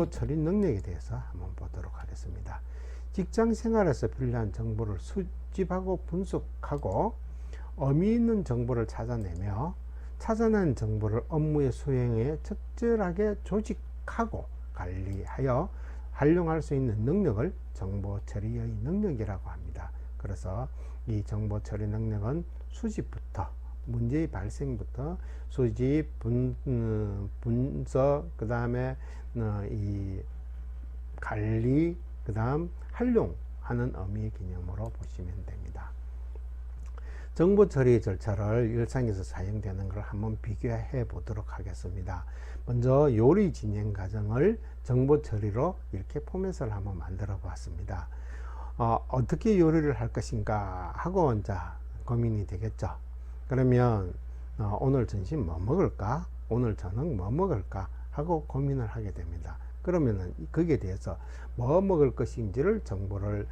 정보 처리 능력에 대해서 한번 보도록 하겠습니다. 직장 생활에서 필요한 정보를 수집하고 분석하고 의미 있는 정보를 찾아내며 찾아낸 정보를 업무의 수행에 적절하게 조직하고 관리하여 활용할 수 있는 능력을 정보 처리의 능력이라고 합니다. 그래서 이 정보 처리 능력은 수집부터 문제의 발생부터 수집, 분석, 그 다음에 이 관리, 그 다음 활용하는 의미의 개념으로 보시면 됩니다. 정보 처리 절차를 일상에서 사용되는 걸 한번 비교해 보도록 하겠습니다. 먼저 요리 진행 과정을 정보 처리로 이렇게 포맷을 한번 만들어 보았습니다. 어떻게 요리를 할 것인가 하고 이제 고민이 되겠죠. 그러면 오늘 점심 뭐 먹을까? 오늘 저녁 뭐 먹을까? 하고 고민을 하게 됩니다. 그러면은 거기에 대해서 뭐 먹을 것인지를 정보를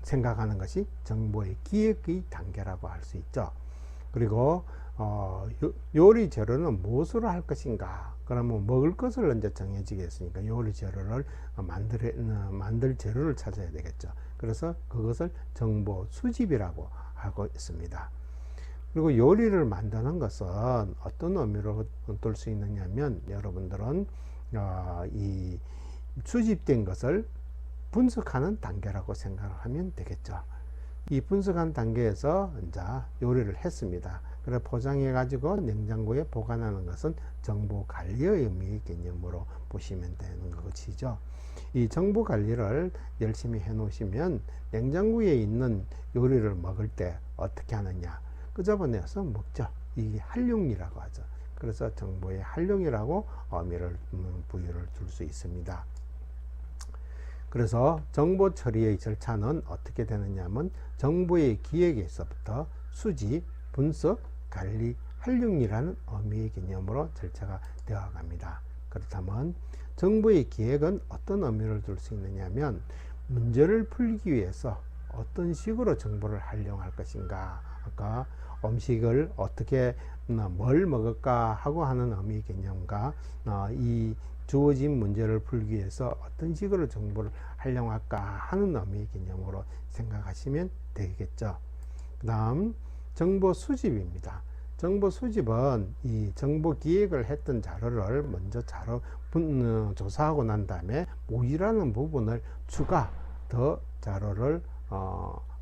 생각하는 것이 정보의 기획의 단계라고 할 수 있죠. 그리고 요리 재료는 무엇으로 할 것인가? 그러면 먹을 것을 이제 정해지겠으니까 요리 재료를 만들 재료를 찾아야 되겠죠. 그래서 그것을 정보 수집이라고 하고 있습니다. 그리고 요리를 만드는 것은 어떤 의미로 둘 수 있느냐면 여러분들은 이 수집된 것을 분석하는 단계라고 생각하면 되겠죠. 이 분석한 단계에서 이제 요리를 했습니다. 그래 포장해 가지고 냉장고에 보관하는 것은 정보 관리의 의미의 개념으로 보시면 되는 것이죠. 이 정보 관리를 열심히 해 놓으시면 냉장고에 있는 요리를 먹을 때 어떻게 하느냐, 끄집어내서 먹죠. 이게 활용이라고 하죠. 그래서 정보의 활용이라고 의미를 부여를 줄 수 있습니다. 그래서 정보 처리의 절차는 어떻게 되느냐 하면 정보의 기획에서부터 수집, 분석, 관리, 활용이라는 의미의 개념으로 절차가 되어 갑니다. 그렇다면 정보의 기획은 어떤 의미를 둘 수 있느냐 하면 문제를 풀기 위해서 어떤 식으로 정보를 활용할 것인가, 아까 음식을 어떻게 뭘 먹을까 하고 하는 의미의 개념과 이 주어진 문제를 풀기 위해서 어떤 식으로 정보를 활용할까 하는 의미의 개념으로 생각하시면 되겠죠. 그 다음 정보 수집입니다. 정보 수집은 이 정보 기획을 했던 자료를 먼저 조사하고 난 다음에 모의라는 부분을 추가 더 자료를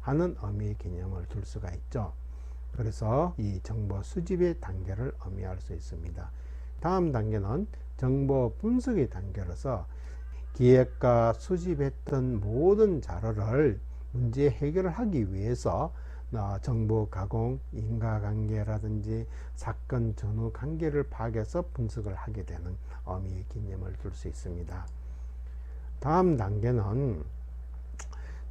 하는 의미의 개념을 둘 수가 있죠. 그래서 이 정보 수집의 단계를 의미할 수 있습니다. 다음 단계는 정보 분석의 단계로서 기획과 수집했던 모든 자료를 문제 해결을 하기 위해서 정보 가공, 인과관계라든지 사건 전후 관계를 파악해서 분석을 하게 되는 의미의 개념을 둘 수 있습니다. 다음 단계는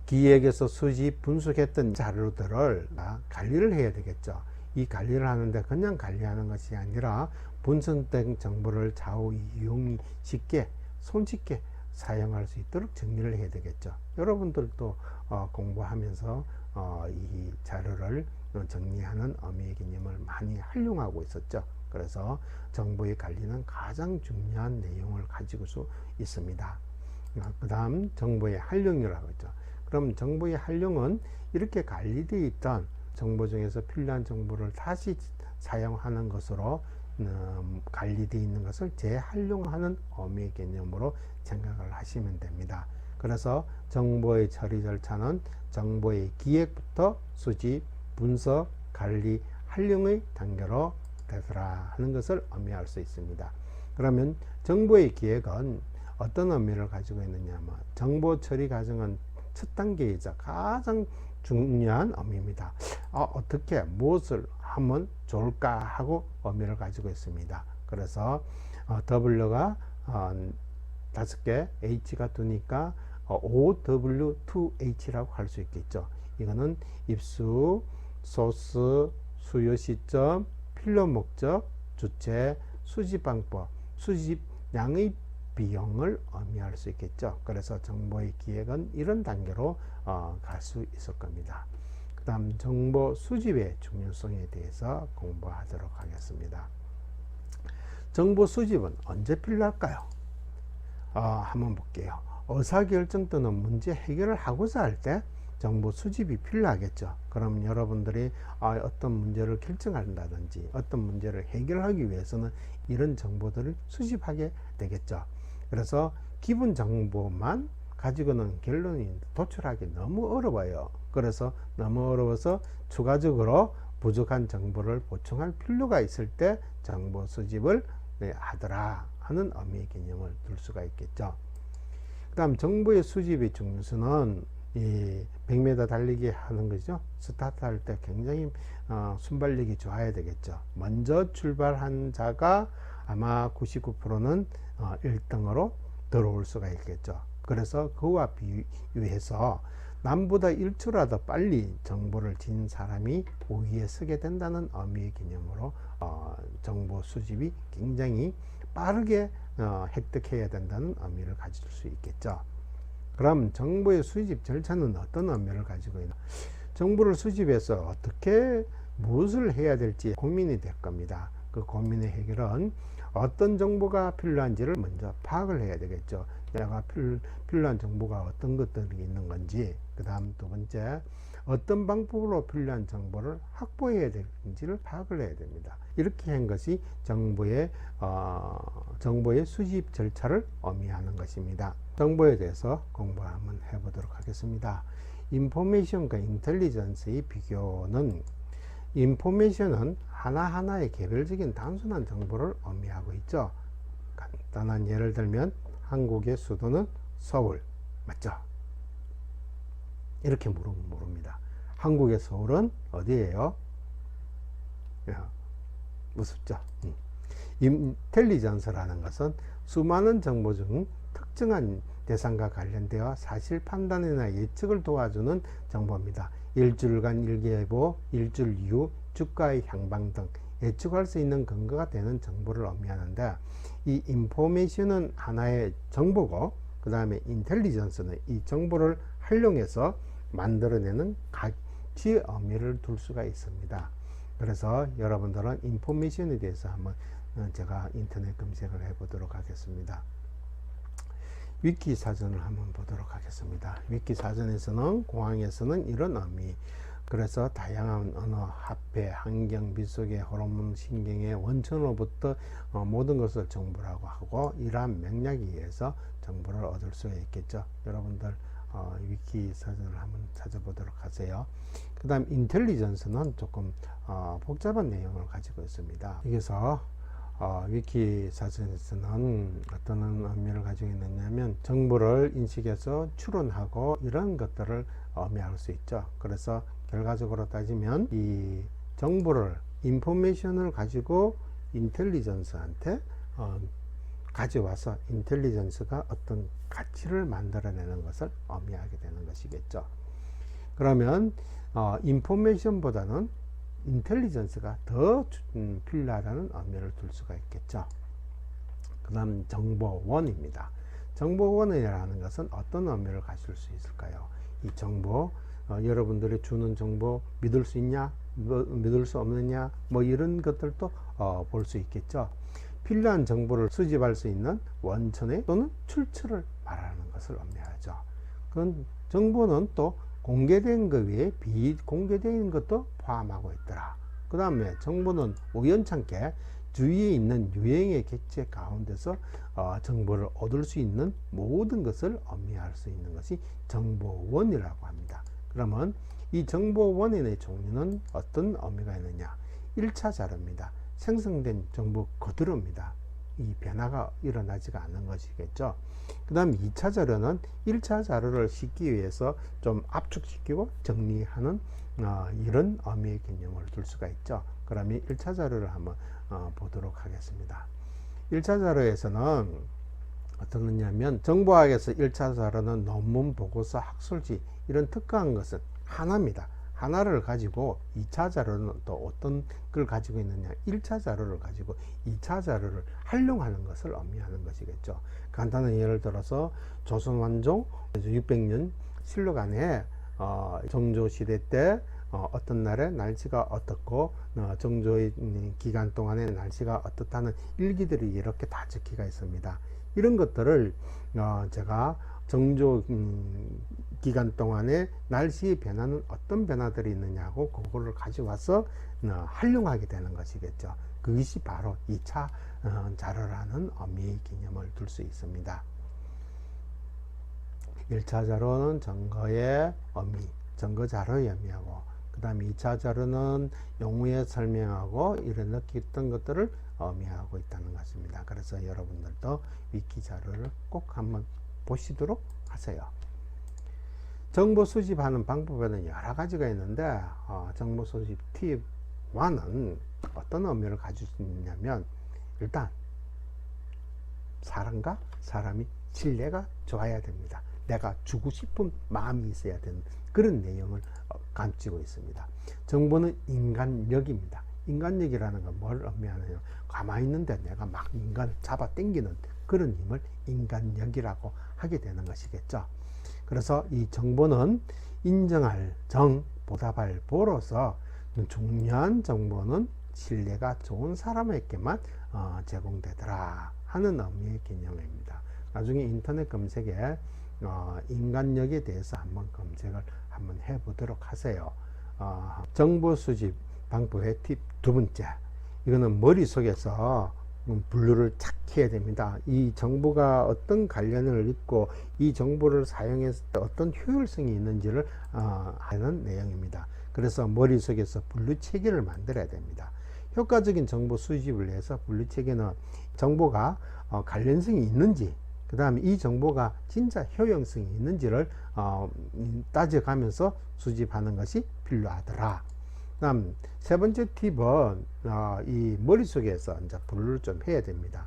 기획에서 수집, 분석했던 자료들을 관리를 해야 되겠죠. 이 관리를 하는데 그냥 관리하는 것이 아니라 분석된 정보를 좌우 이용이 쉽게, 손쉽게 사용할 수 있도록 정리를 해야 되겠죠. 여러분들도 공부하면서 이 자료를 정리하는 의미의 개념을 많이 활용하고 있었죠. 그래서 정보의 관리는 가장 중요한 내용을 가지고 있습니다. 그 다음 정보의 활용이라고 했죠. 그럼 정보의 활용은 이렇게 관리되어 있던 정보 중에서 필요한 정보를 다시 사용하는 것으로 관리되어 있는 것을 재활용하는 의미의 개념으로 생각을 하시면 됩니다. 그래서 정보의 처리 절차는 정보의 기획부터 수집, 분석, 관리, 활용의 단계로 되더라 하는 것을 의미할 수 있습니다. 그러면 정보의 기획은 어떤 의미를 가지고 있느냐 하면 정보 처리 과정은 첫 단계이자 가장 중요한 의미입니다. 어떻게 무엇을 하면 좋을까 하고 의미를 가지고 있습니다. 그래서 W가 5개, H가 2니까 OW2H라고 할 수 있겠죠. 이거는 입수, 소스, 수요 시점, 필요 목적, 주체, 수집 방법, 수집량의 비용을 의미할 수 있겠죠. 그래서 정보의 기획은 이런 단계로 갈 수 있을 겁니다. 그 다음 정보 수집의 중요성에 대해서 공부하도록 하겠습니다. 정보 수집은 언제 필요할까요? 한번 볼게요. 의사결정 또는 문제 해결을 하고자 할 때 정보 수집이 필요하겠죠. 그럼 여러분들이 어떤 문제를 결정한다든지 어떤 문제를 해결하기 위해서는 이런 정보들을 수집하게 되겠죠. 그래서 기본 정보만 가지고는 결론이 도출하기 너무 어려워요. 그래서 너무 어려워서 추가적으로 부족한 정보를 보충할 필요가 있을 때 정보 수집을 하더라 하는 의미의 개념을 둘 수가 있겠죠. 그 다음 정보의 수집의 중요수는 이 100m 달리기 하는 거죠. 스타트 할 때 굉장히 순발력이 좋아야 되겠죠. 먼저 출발한 자가 아마 99%는 1등으로 들어올 수가 있겠죠. 그래서 그와 비유해서 남보다 1초라도 빨리 정보를 진 사람이 우위에 서게 된다는 의미의 개념으로 정보 수집이 굉장히 빠르게 획득해야 된다는 의미를 가질 수 있겠죠. 그럼 정보의 수집 절차는 어떤 의미를 가지고 있나? 정보를 수집해서 어떻게 무엇을 해야 될지 고민이 될 겁니다. 그 고민의 해결은 어떤 정보가 필요한지를 먼저 파악을 해야 되겠죠. 내가 필요한 정보가 어떤 것들이 있는 건지, 그 다음 두 번째 어떤 방법으로 필요한 정보를 확보해야 되는지를 파악을 해야 됩니다. 이렇게 한 것이 정보의 수집 절차를 의미하는 것입니다. 정보에 대해서 공부 한번 해보도록 하겠습니다. 인포메이션과 인텔리전스의 비교는, 인포메이션은 하나하나의 개별적인 단순한 정보를 의미하고 있죠. 간단한 예를 들면 한국의 수도는 서울, 맞죠? 이렇게 물으면 모릅니다. 한국의 서울은 어디예요? 무섭죠? 인텔리전스라는 것은 수많은 정보 중 특정한 대상과 관련되어 사실 판단이나 예측을 도와주는 정보입니다. 일주일간 일기예보, 일주일 이후 주가의 향방 등 예측할 수 있는 근거가 되는 정보를 의미하는데, 이 인포메이션은 하나의 정보고, 그 다음에 인텔리전스는 이 정보를 활용해서 만들어내는 가치의 의미를 둘 수가 있습니다. 그래서 여러분들은 인포메이션에 대해서 한번 제가 인터넷 검색을 해 보도록 하겠습니다. 위키 사전을 한번 보도록 하겠습니다. 위키 사전에서는 공항에서는 이런 의미, 그래서 다양한 언어, 화폐, 환경, 빗속의 호르몬, 신경의 원천으로부터 모든 것을 정보라고 하고, 이러한 맥락에 의해서 정보를 얻을 수 있겠죠. 여러분들 위키 사전을 한번 찾아보도록 하세요. 그 다음 인텔리전스는 조금 복잡한 내용을 가지고 있습니다. 여기서 위키 사전에서는 어떤 의미를 가지고 있느냐면 정보를 인식해서 추론하고 이런 것들을 의미할 수 있죠. 그래서 결과적으로 따지면 이 정보를, 인포메이션을 가지고 인텔리전스한테 가져와서 인텔리전스가 어떤 가치를 만들어내는 것을 의미하게 되는 것이겠죠. 그러면 인포메이션보다는 인텔리전스가 더 필요하다는 의미를 둘 수가 있겠죠. 그 다음 정보원입니다. 정보원이라는 것은 어떤 의미를 가질 수 있을까요? 이 정보, 여러분들이 주는 정보 믿을 수 있냐, 믿을 수 없느냐, 뭐 이런 것들도 볼 수 있겠죠. 필요한 정보를 수집할 수 있는 원천의 또는 출처를 말하는 것을 의미하죠. 그건 정보는 또 공개된 것 외에 비공개된 것도 포함하고 있더라. 그 다음에 정보는 우연찮게 주위에 있는 유행의 객체 가운데서 정보를 얻을 수 있는 모든 것을 의미할 수 있는 것이 정보원이라고 합니다. 그러면 이 정보원의 종류는 어떤 의미가 있느냐? 1차 자료입니다. 생성된 정보 그대로입니다. 이 변화가 일어나지가 않는 것이겠죠. 그 다음 2차 자료는 1차 자료를 싣기 위해서 좀 압축시키고 정리하는 이런 의미의 개념을 둘 수가 있죠. 그러면 1차 자료를 한번 보도록 하겠습니다. 1차 자료에서는 어떤 거냐면 정보학에서 1차 자료는 논문, 보고서, 학술지 이런 특화한 것은 하나입니다. 하나를 가지고 2차 자료는 또 어떤 걸 가지고 있느냐, 1차 자료를 가지고 2차 자료를 활용하는 것을 의미하는 것이겠죠. 간단한 예를 들어서 조선 완종 600년 실록 안에 정조 시대 때 어떤 날에 날씨가 어떻고 정조의 기간 동안에 날씨가 어떻다는 일기들이 이렇게 다 적혀가 있습니다. 이런 것들을 제가 정조 기간 동안에 날씨의 변화는 어떤 변화들이 있느냐고 그거를 가져와서 활용하게 되는 것이겠죠. 그것이 바로 2차 자료라는 의미의 개념을 둘 수 있습니다. 1차 자료는 증거의 의미, 증거 자료의 의미하고, 그 다음에 2차 자료는 용어에 설명하고 이런 느꼈던 것들을 의미하고 있다는 것입니다. 그래서 여러분들도 위키 자료를 꼭 한번 보시도록 하세요. 정보 수집하는 방법에는 여러 가지가 있는데 정보 수집 팁 1은 어떤 의미를 가지고 있냐면, 일단 사람과 사람이 신뢰가 좋아야 됩니다. 내가 주고 싶은 마음이 있어야 되는 그런 내용을 감추고 있습니다. 정보는 인간력입니다. 인간력이라는 건 뭘 의미하느냐, 가만히 있는데 내가 막 인간을 잡아 당기는 그런 힘을 인간력이라고 하게 되는 것이겠죠. 그래서 이 정보는 인정할 정, 보답할 보로서 중요한 정보는 신뢰가 좋은 사람에게만 제공되더라 하는 의미의 개념입니다. 나중에 인터넷 검색에 인간력에 대해서 한번 검색을 한번 해보도록 하세요. 정보 수집 방법의 팁 2번째, 이거는 머릿속에서 분류를 착 해야 됩니다. 이 정보가 어떤 관련을 있고 이 정보를 사용했을 때 어떤 효율성이 있는지를 하는 내용입니다. 그래서 머릿속에서 분류 체계를 만들어야 됩니다. 효과적인 정보 수집을 위해서 분류 체계는 정보가 관련성이 있는지, 그 다음에 이 정보가 진짜 효용성이 있는지를 따져가면서 수집하는 것이 필요하더라. 다음 세 번째 팁은 이 머릿속에서 이제 분류를 좀 해야 됩니다.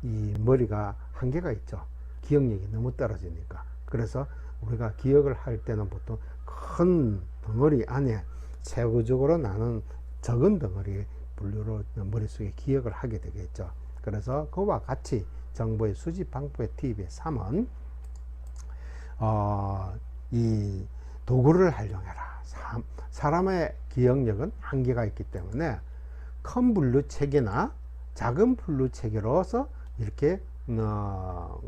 이 머리가 한계가 있죠. 기억력이 너무 떨어지니까. 그래서 우리가 기억을 할 때는 보통 큰 덩어리 안에 세부적으로 나는 적은 덩어리의 분류로 머릿속에 기억을 하게 되겠죠. 그래서 그와 같이 정보의 수집 방법의 팁의 3은 이 도구를 활용해라. 사람의 기억력은 한계가 있기 때문에 큰 분류 체계나 작은 분류 체계로서 이렇게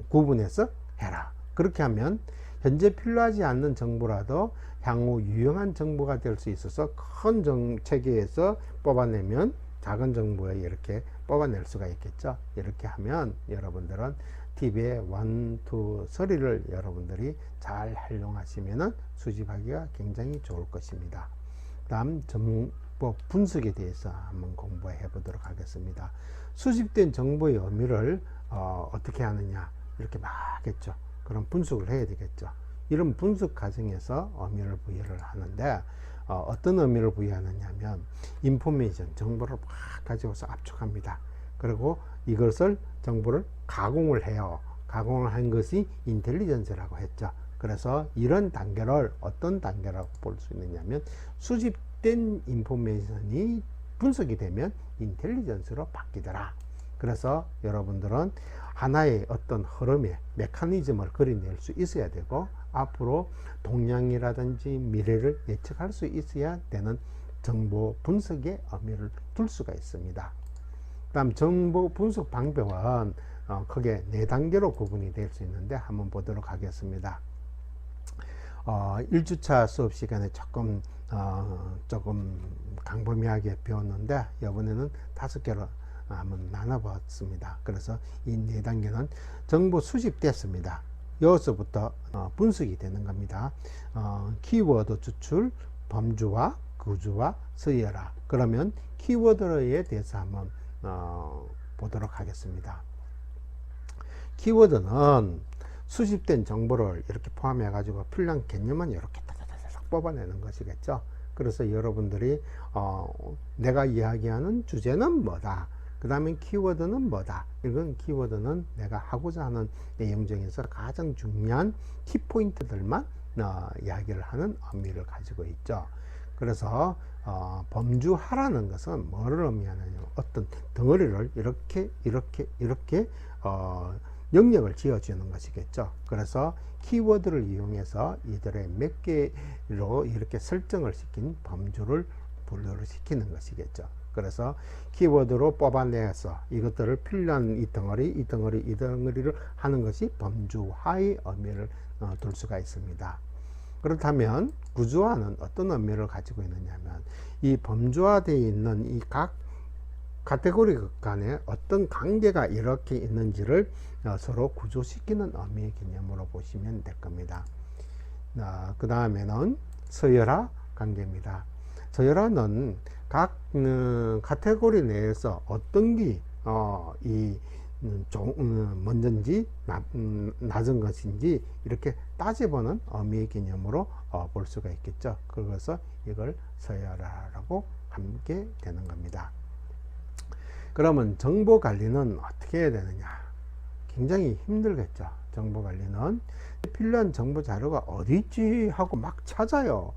구분해서 해라. 그렇게 하면 현재 필요하지 않는 정보라도 향후 유용한 정보가 될 수 있어서 큰 체계에서 뽑아내면 작은 정보에 이렇게 뽑아낼 수가 있겠죠. 이렇게 하면 여러분들은 팁의 1, 2, 3를 여러분들이 잘 활용하시면 수집하기가 굉장히 좋을 것입니다. 다음 정보 분석에 대해서 한번 공부해 보도록 하겠습니다. 수집된 정보의 의미를 어떻게 하느냐, 이렇게 막 했죠. 그럼 분석을 해야 되겠죠. 이런 분석 과정에서 의미를 부여를 하는데 어떤 의미를 부여하느냐 하면 인포메이션, 정보를 막 가지고서 압축합니다. 그리고 이것을 정보를 가공을 해요. 가공을 한 것이 인텔리전스라고 했죠. 그래서 이런 단계를 어떤 단계라고 볼 수 있느냐면 수집된 인포메이션이 분석이 되면 인텔리전스로 바뀌더라. 그래서 여러분들은 하나의 어떤 흐름의 메커니즘을 그려낼 수 있어야 되고 앞으로 동향이라든지 미래를 예측할 수 있어야 되는 정보 분석의 의미를 둘 수가 있습니다. 다음 정보 분석 방법은 크게 4단계로 구분이 될 수 있는데 한번 보도록 하겠습니다. 1주차 수업 시간에 조금 광범위하게 배웠는데 이번에는 5개로 한번 나눠봤습니다. 그래서 이 4단계는 정보 수집됐습니다. 여기서부터 분석이 되는 겁니다. 키워드 추출, 범주와 구주와 서열화. 그러면 키워드에 대해서 한번 보도록 하겠습니다. 키워드는 수집된 정보를 이렇게 포함해 가지고 필요한 개념만 이렇게 다다다닥 뽑아내는 것이겠죠. 그래서 여러분들이 내가 이야기하는 주제는 뭐다, 그 다음에 키워드는 뭐다, 이건 키워드는 내가 하고자 하는 내용 중에서 가장 중요한 키포인트들만 이야기를 하는 의미를 가지고 있죠. 그래서 범주화라는 것은 뭐를 의미하느냐, 어떤 덩어리를 이렇게 영역을 지어주는 것이겠죠. 그래서 키워드를 이용해서 이들의 몇 개로 이렇게 설정을 시킨 범주를 분류를 시키는 것이겠죠. 그래서 키워드로 뽑아내서 이것들을 필요한 이 덩어리를 하는 것이 범주화의 의미를 둘 수가 있습니다. 그렇다면 구조화는 어떤 의미를 가지고 있느냐면 이 범주화되어 있는 이 각 카테고리 간에 어떤 관계가 이렇게 있는지를 서로 구조시키는 의미의 개념으로 보시면 될 겁니다. 그 다음에는 서열화 관계입니다. 서열화는 각 카테고리 내에서 어떤 게 먼저인지 낮은 것인지 이렇게 따져보는 의미의 개념으로 볼 수가 있겠죠. 그래서 이걸 서열화라고 함께 되는 겁니다. 그러면 정보 관리는 어떻게 해야 되느냐? 굉장히 힘들겠죠. 정보 관리는 필요한 정보 자료가 어디 있지 하고 막 찾아요.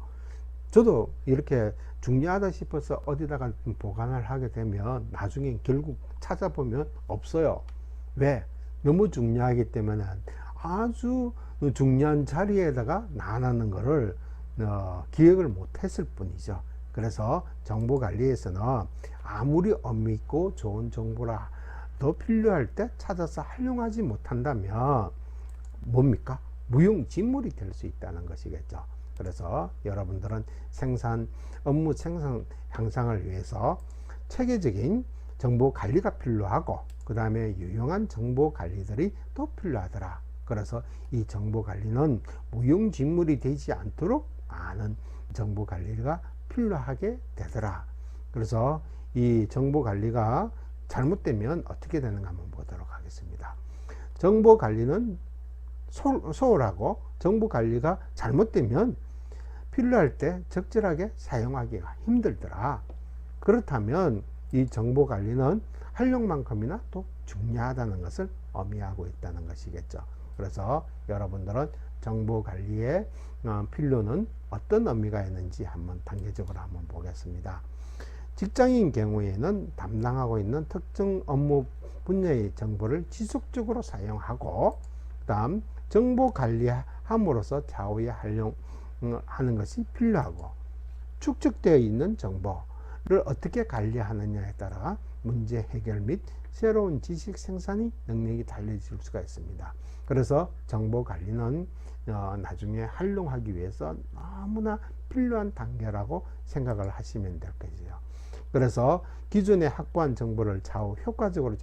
저도 이렇게 중요하다 싶어서 어디다가 보관을 하게 되면 나중에 결국 찾아보면 없어요. 왜? 너무 중요하기 때문에 아주 중요한 자리에다가 놔놓는 거를 기억을 못 했을 뿐이죠. 그래서 정보 관리에서는 아무리 의미 있고 좋은 정보라 더 필요할 때 찾아서 활용하지 못한다면 뭡니까? 무용지물이 될 수 있다는 것이겠죠. 그래서 여러분들은 업무 생산 향상을 위해서 체계적인 정보 관리가 필요하고 그 다음에 유용한 정보 관리들이 또 필요하더라. 그래서 이 정보 관리는 무용지물이 되지 않도록 많은 정보 관리가 필요하게 되더라. 그래서 이 정보 관리가 잘못되면 어떻게 되는가 한번 보도록 하겠습니다. 정보 관리는 소홀하고 정보 관리가 잘못되면 필요할 때 적절하게 사용하기가 힘들더라. 그렇다면 이 정보 관리는 활용만큼이나 또 중요하다는 것을 의미하고 있다는 것이겠죠. 그래서 여러분들은 정보 관리의 필요는 어떤 의미가 있는지 한번 단계적으로 한번 보겠습니다. 직장인 경우에는 담당하고 있는 특정 업무 분야의 정보를 지속적으로 사용하고 그 다음 정보 관리함으로써 좌우에 활용하는 것이 필요하고 축적되어 있는 정보를 어떻게 관리하느냐에 따라 문제 해결 및 새로운 지식 생산이 능력이 달라질 수가 있습니다. 그래서 정보 관리는 나중에 활용하기 위해서 너무나 필요한 단계라고 생각을 하시면 될 것이죠. 그래서 기존에 확보한 정보를 좌우 효과적으로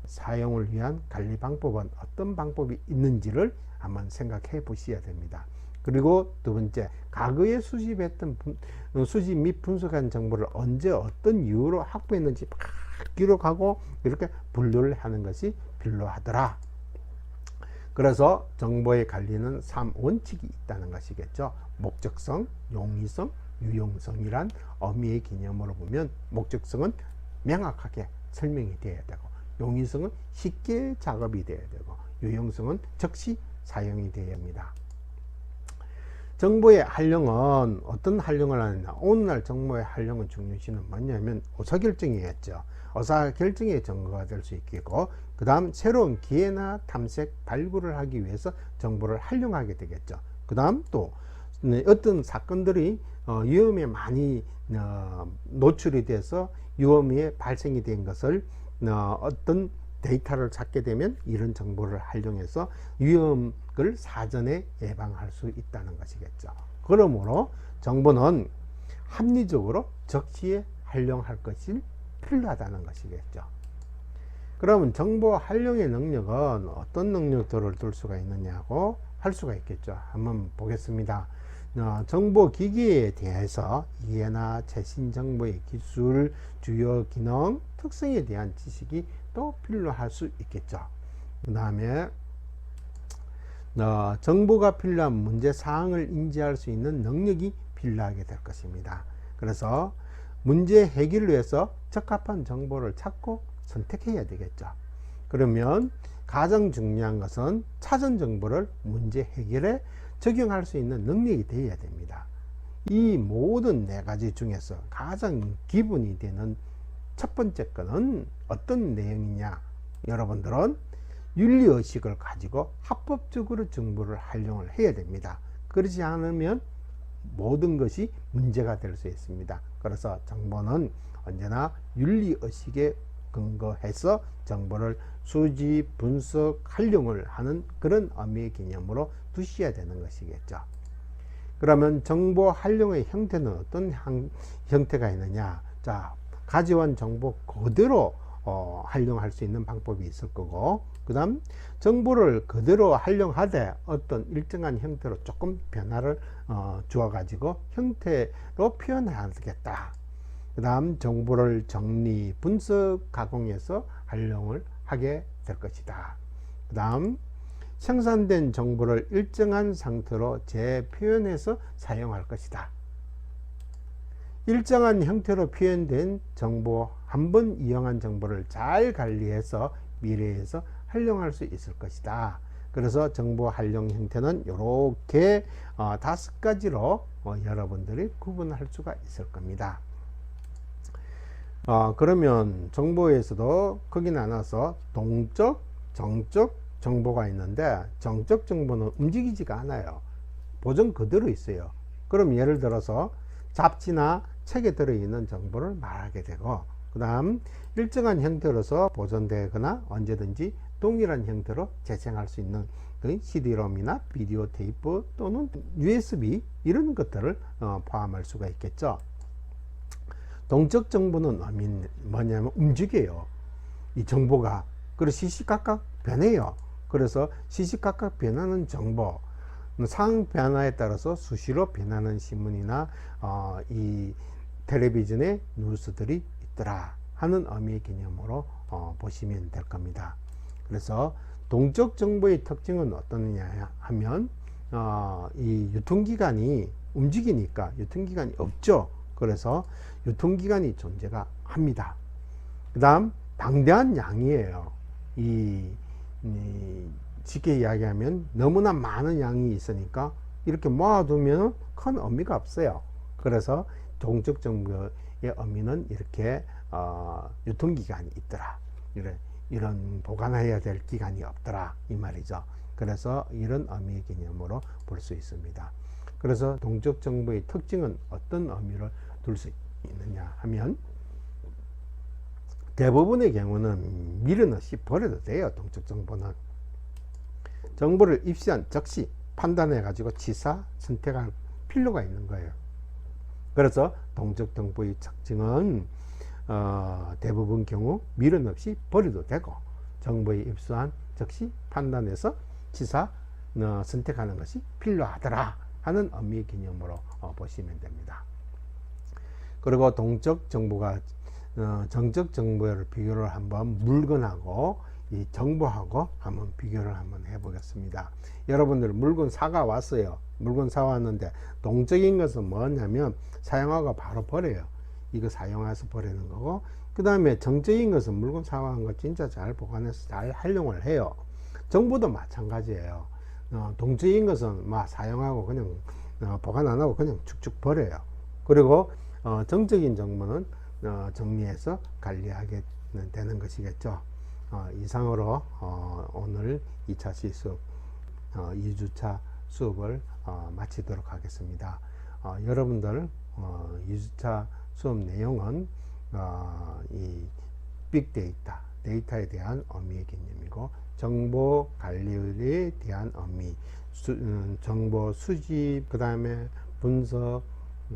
사용을 위한 관리 방법은 어떤 방법이 있는지를 한번 생각해 보셔야 됩니다. 그리고 두 번째, 과거에 수집 및 분석한 정보를 언제 어떤 이유로 확보했는지 막 기록하고 이렇게 분류를 하는 것이 필요하더라. 그래서 정보의 관리는 3원칙이 있다는 것이겠죠. 목적성, 용이성, 유용성이란 의미의 개념으로 보면 목적성은 명확하게 설명이 되어야 되고 용이성은 쉽게 작업이 되어야 되고 유용성은 즉시 사용이 되어야 합니다. 정보의 활용은 어떤 활용을 하느냐? 오늘날 정보의 활용은 중요시는 뭐냐면 의사결정이겠죠. 의사결정의 정보가 될 수 있겠고 그 다음 새로운 기회나 탐색, 발굴을 하기 위해서 정보를 활용하게 되겠죠. 그 다음 또 어떤 사건들이 위험에 많이 노출이 돼서 위험이 발생이 된 것을 어떤 데이터를 찾게 되면 이런 정보를 활용해서 위험을 사전에 예방할 수 있다는 것이겠죠. 그러므로 정보는 합리적으로 적시에 활용할 것이 필요하다는 것이겠죠. 그러면 정보 활용의 능력은 어떤 능력들을 둘 수가 있느냐고 할 수가 있겠죠. 한번 보겠습니다. 정보 기기에 대해서 이해나 최신 정보의 기술, 주요 기능, 특성에 대한 지식이 또 필요할 수 있겠죠. 그 다음에 정보가 필요한 문제 사항을 인지할 수 있는 능력이 필요하게 될 것입니다. 그래서 문제 해결을 위해서 적합한 정보를 찾고 선택해야 되겠죠. 그러면 가장 중요한 것은 찾은 정보를 문제 해결에 적용할 수 있는 능력이 되어야 됩니다. 이 모든 네 가지 중에서 가장 기본이 되는 첫 번째 거는 어떤 내용이냐? 여러분들은 윤리의식을 가지고 합법적으로 정보를 활용을 해야 됩니다. 그렇지 않으면 모든 것이 문제가 될 수 있습니다. 그래서 정보는 언제나 윤리의식에 근거해서 정보를 수집, 분석, 활용을 하는 그런 의미의 개념으로 두셔야 되는 것이겠죠. 그러면 정보 활용의 형태는 어떤 형태가 있느냐? 자, 가져온 정보 그대로 활용할 수 있는 방법이 있을 거고, 그 다음 정보를 그대로 활용하되 어떤 일정한 형태로 조금 변화를 주어 가지고 형태로 표현하겠다. 그 다음 정보를 정리, 분석, 가공해서 활용을 하게 될 것이다. 그 다음 생산된 정보를 일정한 상태로 재표현해서 사용할 것이다. 일정한 형태로 표현된 정보, 한번 이용한 정보를 잘 관리해서 미래에서 활용할 수 있을 것이다. 그래서 정보 활용 형태는 이렇게 5가지로 여러분들이 구분할 수가 있을 겁니다. 그러면 정보에서도 크게 나눠서 동적, 정적 정보가 있는데, 정적 정보는 움직이지가 않아요. 보존 그대로 있어요. 그럼 예를 들어서 잡지나 책에 들어있는 정보를 말하게 되고, 그 다음 일정한 형태로서 보존되거나 언제든지 동일한 형태로 재생할 수 있는 그 CD롬이나 비디오 테이프 또는 USB 이런 것들을 포함할 수가 있겠죠. 동적 정보는 뭐냐면 움직여요. 이 정보가. 그래서 시시각각 변해요. 그래서 시시각각 변하는 정보, 상황 변화에 따라서 수시로 변하는 신문이나 이 텔레비전의 뉴스들이 있더라 하는 의미의 개념으로 보시면 될 겁니다. 그래서 동적 정보의 특징은 어떠냐 하면 이 유통기간이 움직이니까 유통기간이 없죠. 그래서 유통기간이 존재가 합니다. 그 다음 방대한 양이에요. 쉽게 이야기하면 너무나 많은 양이 있으니까 이렇게 모아두면 큰 의미가 없어요. 그래서 동적 정보의 의미는 이렇게 유통기간이 있더라, 이런 보관해야 될 기간이 없더라 이 말이죠. 그래서 이런 의미의 개념으로 볼 수 있습니다. 그래서 동적 정보의 특징은 어떤 의미를 둘 수 있느냐 하면, 대부분의 경우는 미련 없이 버려도 돼요. 동적 정보는 정보를 입수한 즉시 판단해 가지고 취사 선택할 필요가 있는 거예요. 그래서 동적 정보의 특징은 대부분 경우 미련 없이 버려도 되고, 정보에 입수한 즉시 판단해서 취사 선택하는 것이 필요하더라 하는 의미의 개념으로 보시면 됩니다. 그리고 동적 정보가 정적 정보를 비교를 한번 물건하고 이 정보하고 한번 비교를 한번 해보겠습니다. 여러분들 물건 사가 왔어요. 물건 사왔는데 동적인 것은 뭐냐면 사용하고 바로 버려요. 이거 사용해서 버리는 거고, 그 다음에 정적인 것은 물건 사와한 거 진짜 잘 보관해서 잘 활용을 해요. 정보도 마찬가지예요. 동적인 것은 막 사용하고 그냥 보관 안 하고 그냥 축축 버려요. 그리고 정적인 정보는 정리해서 관리하게 되는 것이겠죠. 이상으로 오늘 2차 시수업 2주차 수업을 마치도록 하겠습니다. 여러분들 2주차 수업 내용은 이 빅데이터, 데이터에 대한 의미의 개념이고, 정보 관리에 대한 의미, 정보 수집, 그 다음에 분석,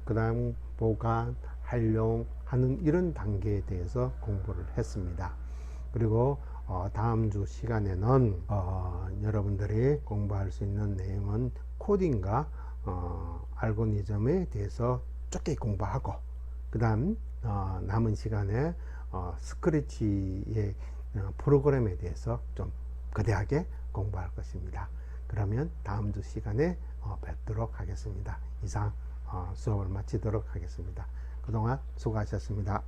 그 다음 보관, 활용하는 이런 단계에 대해서 공부를 했습니다. 그리고 다음 주 시간에는 여러분들이 공부할 수 있는 내용은 코딩과 알고리즘에 대해서 좁게 공부하고, 그 다음 남은 시간에 스크래치의 프로그램에 대해서 좀 거대하게 공부할 것입니다. 그러면 다음 주 시간에 뵙도록 하겠습니다. 이상 수업을 마치도록 하겠습니다. 그동안 수고하셨습니다.